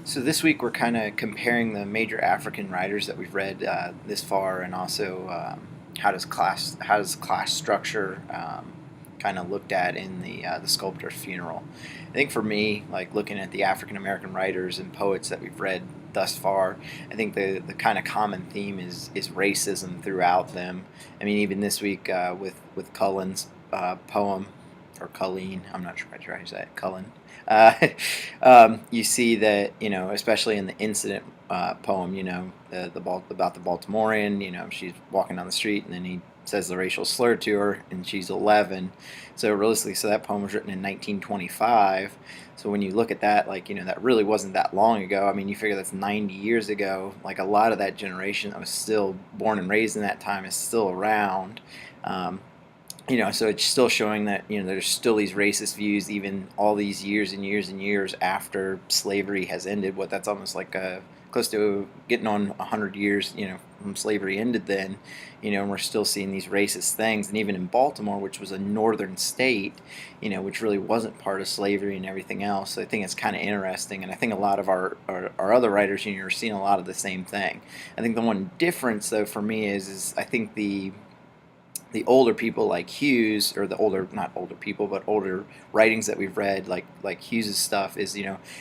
So this week we're kind of comparing the major African writers that we've read this far, and also how does class structure kind of looked at in the sculptor's funeral. I think for me, like looking at the African American writers and poets that we've read thus far, I think the kind of common theme is racism throughout them. I mean, even this week with Cullen's poem, or Colleen, I'm not sure how to say it, Cullen. Uh, you see that, especially in the incident poem, about the Baltimorean. She's walking down the street, and then he says the racial slur to her, and she's 11. So realistically, that poem was written in 1925. So when you look at that, like, that really wasn't that long ago. I mean, you figure that's 90 years ago. Like, a lot of that generation that was still born and raised in that time is still around. Um, so it's still showing that, there's still these racist views even all these years and years and years after slavery has ended. What that's almost like close to getting on 100 years, from slavery ended then, and we're still seeing these racist things. And even in Baltimore, which was a northern state, which really wasn't part of slavery and everything else. So I think it's kind of interesting. And I think a lot of our other writers, are seeing a lot of the same thing. I think the one difference, though, for me is I think the older people like Hughes, or the older, not older people, but older writings that we've read, like Hughes's stuff, is,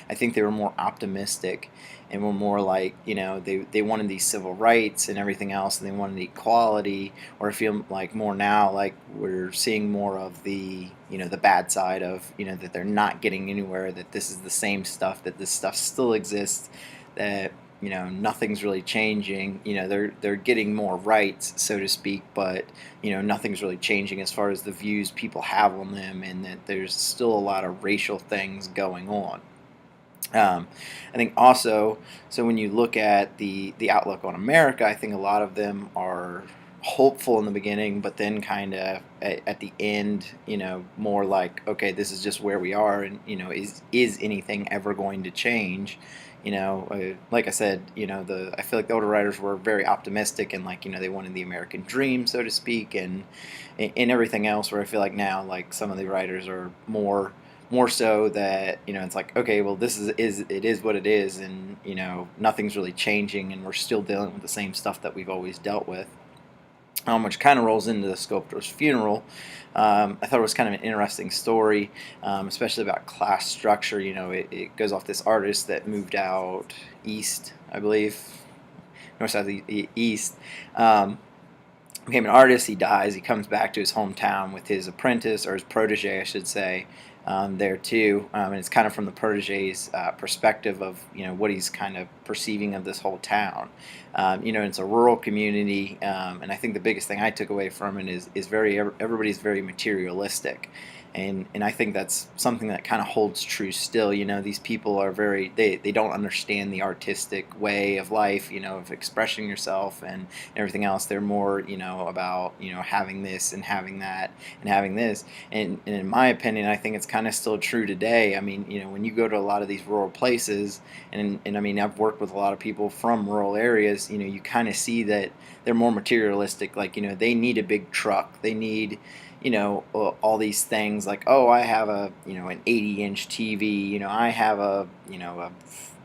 I think they were more optimistic, and were more like, they wanted these civil rights and everything else, and they wanted equality. Or I feel like more now, like we're seeing more of the bad side of, that they're not getting anywhere, that this is the same stuff, that this stuff still exists, that nothing's really changing. They're getting more rights, so to speak, but nothing's really changing as far as the views people have on them, and that there's still a lot of racial things going on. um, I think also, so when you look at the outlook on America, I think a lot of them are hopeful in the beginning, but then kind of at the end, more like, okay, this is just where we are, and is anything ever going to change? Like I said, I feel like the older writers were very optimistic, and, like, they wanted the American dream, so to speak, and everything else. Where I feel like now, like, some of the writers are more so that, it's like, okay, well, this is it is what it is, and nothing's really changing, and we're still dealing with the same stuff that we've always dealt with. Which kind of rolls into the sculptor's funeral. I thought it was kind of an interesting story, especially about class structure. It goes off this artist that moved out east, I believe, north, south, east. Became an artist. He dies. He comes back to his hometown with his apprentice, or his protege, I should say, there too. And it's kind of from the protege's perspective of, what he's kind of perceiving of this whole town. It's a rural community, and I think the biggest thing I took away from it is everybody's very materialistic. And I think that's something that kind of holds true still. These people are they don't understand the artistic way of life, of expressing yourself and everything else. They're more, about, having this and having that and having this. And in my opinion, I think it's kind of still true today. I mean, when you go to a lot of these rural places, and I mean, I've worked with a lot of people from rural areas, you kind of see that they're more materialistic. Like, they need a big truck. They need, all these things, like, oh, I have an 80-inch TV, I have a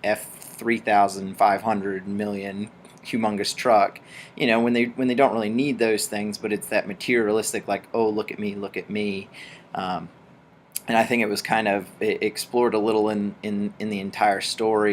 F 3500 million humongous truck, when they don't really need those things, but it's that materialistic, like, oh, look at me, look at me. um, and I think it was kind of, it explored a little in the entire story.